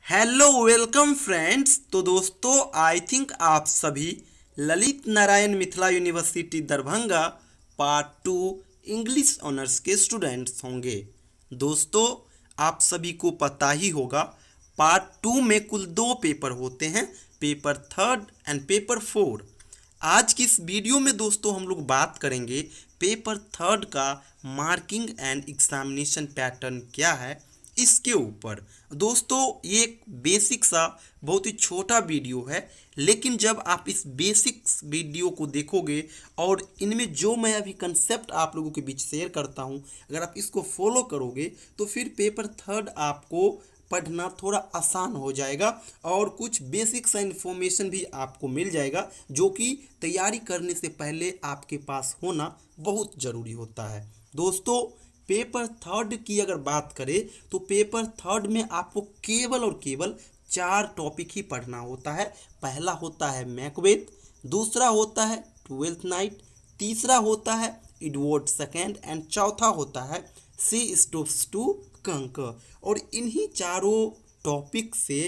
Hello welcome friends. तो दोस्तों I think आप सभी Lalit Narayan Mithila university Darbhanga part 2 English honours के स्टूडेंट्स होंगे। दोस्तों आप सभी को पता ही होगा पार्ट 2 में कुल 2 पेपर होते हैं, पेपर थर्ड एंड पेपर 4। आज की इस वीडियो में दोस्तों हम लोग बात करेंगे पेपर थर्ड का मार्किंग एंड एग्जामिनेशन पैटर्न क्या है इसके ऊपर। दोस्तों ये एक बेसिक सा बहुत ही छोटा वीडियो है, लेकिन जब आप इस बेसिक वीडियो को देखोगे और इनमें जो मैं अभी कंसेप्ट आप लोगों के बीच शेयर करता हूं, अगर आप इसको फॉलो करोगे तो फिर पेपर थर्ड आपको पढ़ना थोड़ा आसान हो जाएगा और कुछ बेसिक सा इन्फॉर्मेशन भी आपको मिल जाएगा जो कि तैयारी करने से पहले आपके पास होना बहुत ज़रूरी होता है। दोस्तों पेपर थर्ड की अगर बात करें तो पेपर थर्ड में आपको केवल और केवल 4 टॉपिक ही पढ़ना होता है। पहला होता है मैकबेथ, दूसरा होता है ट्वेल्थ नाइट, तीसरा होता है एडवर्ड सेकेंड एंड चौथा होता है सी स्टॉप्स टू कंकर। और इन्हीं चारों टॉपिक से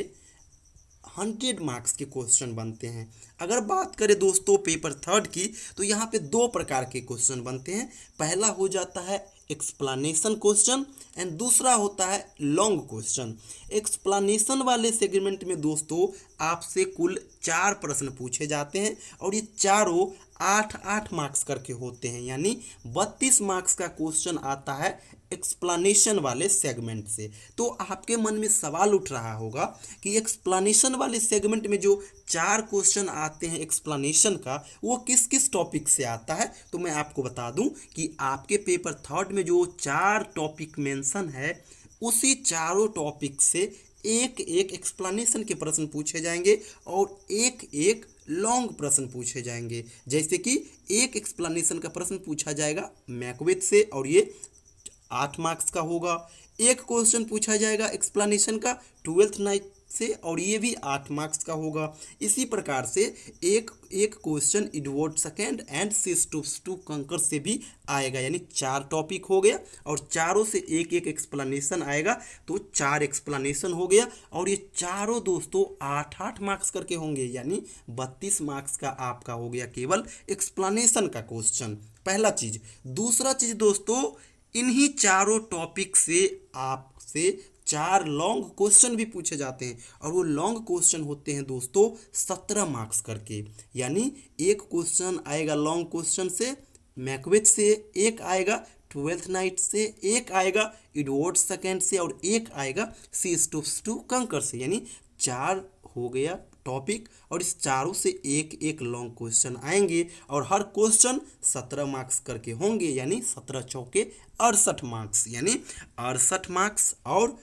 100 मार्क्स के क्वेश्चन बनते हैं। अगर बात करें दोस्तों पेपर थर्ड की तो यहाँ पे 2 प्रकार के क्वेश्चन बनते हैं। पहला हो जाता है एक्सप्लेनेशन क्वेश्चन एंड दूसरा होता है लॉन्ग क्वेश्चन। एक्सप्लेनेशन वाले सेगमेंट में दोस्तों आपसे कुल 4 प्रश्न पूछे जाते हैं और ये चारों 8-8 मार्क्स करके होते हैं, यानी 32 मार्क्स का क्वेश्चन आता है एक्सप्लेनेशन वाले सेगमेंट से। तो आपके मन में सवाल उठ रहा होगा कि एक्सप्लेनेशन वाले सेगमेंट में जो 4 क्वेश्चन आते हैं एक्सप्लेनेशन का, वो किस किस टॉपिक से आता है। तो मैं आपको बता दूं कि आपके पेपर थर्ड में जो 4 टॉपिक मेंशन है उसी चारों टॉपिक से एक एक एक्सप्लेनेशन के प्रश्न पूछे जाएंगे और एक एक लॉन्ग प्रश्न पूछे जाएंगे। जैसे कि एक एक्सप्लेनेशन का प्रश्न पूछा जाएगा मैकबेथ से और ये 8 मार्क्स का होगा। एक क्वेश्चन पूछा जाएगा एक्सप्लेनेशन का ट्वेल्थ नाइट से और ये भी 8 मार्क्स का होगा। इसी प्रकार से एक एक question Edward second and she stoops to conquer से भी आएगा, यानी 4 टॉपिक हो गया और चारों से एक एक एक्सप्लेनेशन आएगा, तो 4 एक्सप्लेनेशन हो गया। और ये चारों दोस्तों 8-8 मार्क्स करके होंगे, यानी 32 मार्क्स का आपका हो गया केवल एक्सप्लेनेशन का क्वेश्चन। पहला चीज। दूसरा चीज दोस्तों, इन्हीं चारों टॉपिक से आपसे 4 लॉन्ग क्वेश्चन भी पूछे जाते हैं और वो लॉन्ग क्वेश्चन होते हैं दोस्तों 17 मार्क्स करके। यानी एक क्वेश्चन आएगा लॉन्ग क्वेश्चन से मैकबेथ से, एक आएगा ट्वेल्थ नाइट से, एक आएगा एडवर्ड सेकेंड से और एक आएगा सी स्टॉप्स टू कंकर से। यानी 4 हो गया टॉपिक और इस चारों से एक एक लॉन्ग क्वेश्चन आएंगे और हर क्वेश्चन 17 मार्क्स करके होंगे, यानी 17 चौके 68 मार्क्स, यानी 68 मार्क्स और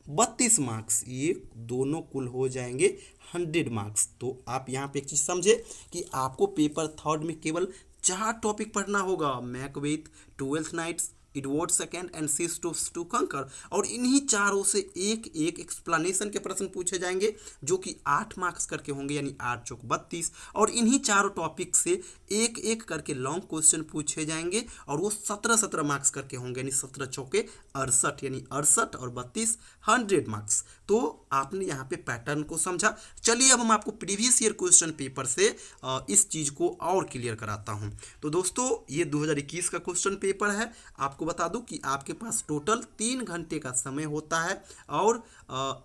32 मार्क्स, ये दोनों कुल हो जाएंगे 100 मार्क्स। तो आप यहाँ पे एक चीज़ समझे कि आपको पेपर थर्ड में केवल 4 टॉपिक पढ़ना होगा, Macbeth, Twelfth Nights, Edward second and she stoops to conquer. और इन्हीं चारों से एक एक एक्सप्लेनेशन के प्रश्न पूछे जाएंगे जो कि 8 मार्क्स करके होंगे, यानी 8 चौक 32। और इन्हीं चारों टॉपिक से एक एक करके लॉन्ग क्वेश्चन पूछे जाएंगे और वो 17-17 मार्क्स करके होंगे, यानी 17 चौके 68, यानी 68 और 32 100 मार्क्स। तो आपने यहाँ पे पैटर्न को समझा। चलिए अब हम आपको प्रीवियस ईयर क्वेश्चन पेपर से इस चीज़ को और क्लियर कराता हूँ। तो दोस्तों ये 2021 का क्वेश्चन पेपर है। आपको बता दूं कि आपके पास टोटल 3 घंटे का समय होता है और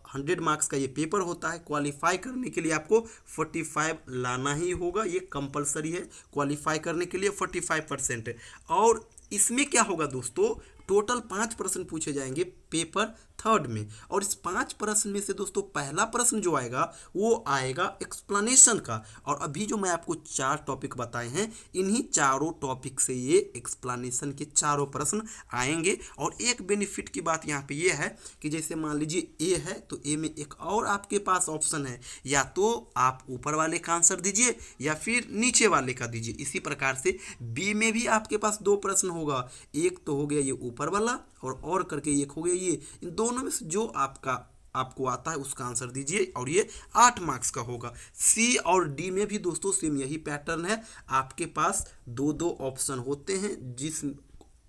100 मार्क्स का ये पेपर होता है। क्वालिफाई करने के लिए आपको 45 लाना ही होगा, ये कंपलसरी है क्वालिफाई करने के लिए 45%। और इसमें क्या होगा दोस्तों, टोटल 5 प्रश्न पूछे जाएंगे पेपर थर्ड में और इस 5 प्रश्न में से दोस्तों पहला प्रश्न जो आएगा वो आएगा एक्सप्लेनेशन का। और अभी जो मैं आपको 4 टॉपिक बताए हैं इन्हीं चारों टॉपिक से ये एक्सप्लेनेशन के चारों प्रश्न आएंगे। और एक बेनिफिट की बात यहाँ पे ये है कि जैसे मान लीजिए ए है तो ए में एक और आपके पास ऑप्शन है, या तो आप ऊपर वाले का आंसर दीजिए या फिर नीचे वाले का दीजिए। इसी प्रकार से बी में भी आपके पास 2 प्रश्न होगा, एक तो हो गया ये ऊपर वाला और करके एक हो गया ये। इन दोनों में से जो आपको आता है उसका आंसर दीजिए और ये 8 मार्क्स का होगा। सी और डी में भी दोस्तों सेम यही पैटर्न है, आपके पास 2-2 ऑप्शन होते हैं जिस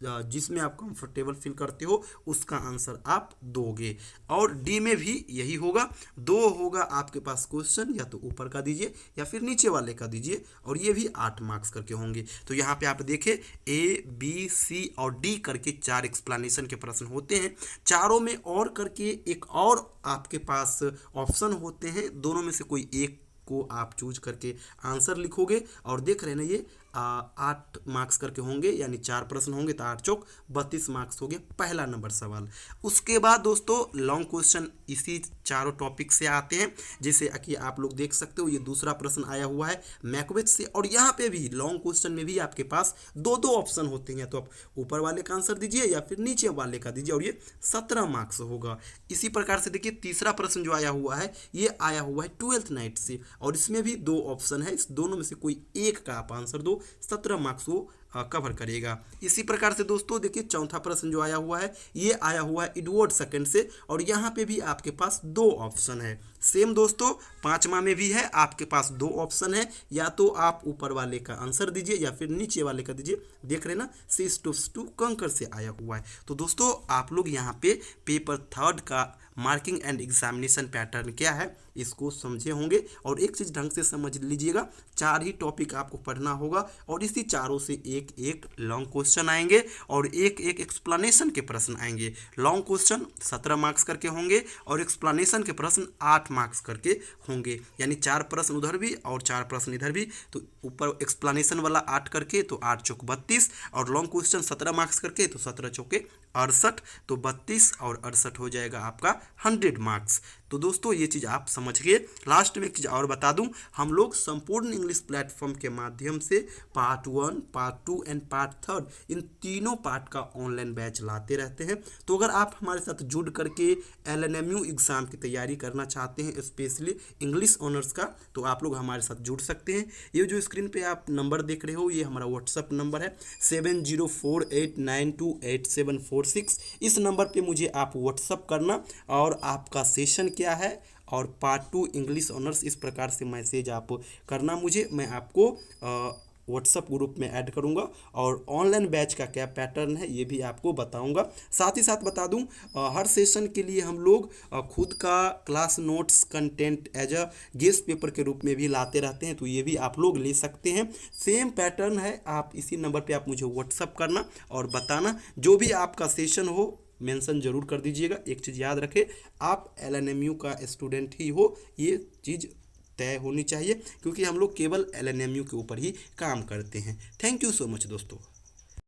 जिसमें आप कंफर्टेबल फील करते हो उसका आंसर आप दोगे। और डी में भी यही होगा, दो होगा आपके पास क्वेश्चन, या तो ऊपर का दीजिए या फिर नीचे वाले का दीजिए, और ये भी 8 मार्क्स करके होंगे। तो यहाँ पे आप देखें ए बी सी और डी करके 4 एक्सप्लेनेशन के प्रश्न होते हैं। चारों में और करके एक और आपके पास ऑप्शन होते हैं, दोनों में से कोई एक को आप चूज करके आंसर लिखोगे। और देख रहे हैं ना ये 8 मार्क्स करके होंगे, यानी 4 प्रश्न होंगे तो 8 चौक 32 मार्क्स हो गए पहला नंबर सवाल। उसके बाद दोस्तों लॉन्ग क्वेश्चन इसी चारों टॉपिक से आते हैं, जैसे कि आप लोग देख सकते हो ये दूसरा प्रश्न आया हुआ है मैकबेथ से। और यहाँ पे भी लॉन्ग क्वेश्चन में भी आपके पास दो दो ऑप्शन होते हैं, तो आप ऊपर वाले का आंसर दीजिए या फिर नीचे वाले का दीजिए, और ये 17 मार्क्स होगा। इसी प्रकार से देखिए तीसरा प्रश्न जो आया हुआ है ये आया हुआ है ट्वेल्थ नाइट से, और इसमें भी दो ऑप्शन है, इस दोनों में से कोई एक का आप आंसर दो, 17 मार्क्स वो कवर करेगा। इसी प्रकार से दोस्तों देखिए चौथा प्रश्न जो आया हुआ है ये आया हुआ है एडवर्ड सेकंड से, और यहाँ पे भी आपके पास दो ऑप्शन है। सेम दोस्तों पांचवा में भी है, आपके पास दो ऑप्शन है, या तो आप ऊपर वाले का आंसर दीजिए या फिर नीचे वाले का दीजिए। देख रहे ना, सिस टू कंकर से आया हुआ है। तो दोस्तों आप लोग यहाँ पे पेपर थर्ड का मार्किंग एंड एग्जामिनेशन पैटर्न क्या है इसको समझे होंगे, और एक चीज़ ढंग से समझ लीजिएगा, 4 ही टॉपिक आपको पढ़ना होगा, और इसी चारों से एक एक लॉन्ग क्वेश्चन आएंगे और एक एक एक्सप्लेनेशन के प्रश्न आएंगे। लॉन्ग क्वेश्चन 17 मार्क्स करके होंगे और एक्सप्लेनेशन के प्रश्न 8 मार्क्स करके होंगे, यानी 4 प्रश्न उधर भी और 4 प्रश्न इधर भी। तो ऊपर एक्सप्लेनेशन वाला 8 करके तो 8 चौक 32, और लॉन्ग क्वेश्चन 17 मार्क्स करके तो 17 चौके 68, तो 32 और 68 हो जाएगा आपका 100 मार्क्स। तो दोस्तों ये चीज़ आप समझ गए। लास्ट में एक चीज़ और बता दूं, हम लोग संपूर्ण इंग्लिश प्लेटफॉर्म के माध्यम से पार्ट 1, पार्ट 2 एंड पार्ट 3 इन तीनों पार्ट का ऑनलाइन बैच लाते रहते हैं। तो अगर आप हमारे साथ जुड़ करके LNMU एग्ज़ाम की तैयारी करना चाहते हैं स्पेशली इंग्लिश ऑनर्स का, तो आप लोग हमारे साथ जुड़ सकते हैं। ये जो स्क्रीन पे आप नंबर देख रहे हो ये हमारा व्हाट्सअप नंबर है 7048928746। इस नंबर पे मुझे आप व्हाट्सअप करना और आपका सेशन क्या है और पार्ट 2 इंग्लिश ऑनर्स इस प्रकार से मैसेज आप करना मुझे, मैं आपको व्हाट्सअप ग्रुप में ऐड करूंगा, और ऑनलाइन बैच का क्या पैटर्न है ये भी आपको बताऊंगा। साथ ही साथ बता दूं हर सेशन के लिए हम लोग खुद का class notes content as a guest paper के रूप में भी लाते रहते हैं, तो ये भी आप लोग ले सकते हैं। सेम पैटर्न है, आप इसी नंबर पे आप मुझे व्हाट्सअप करना और बताना, जो भी आपका सेशन हो मेंशन जरूर कर दीजिएगा। एक चीज़ याद रखें, आप LNMU का स्टूडेंट ही हो, ये चीज़ तय होनी चाहिए, क्योंकि हम लोग केवल LNMU के ऊपर ही काम करते हैं। थैंक यू सो मच दोस्तों।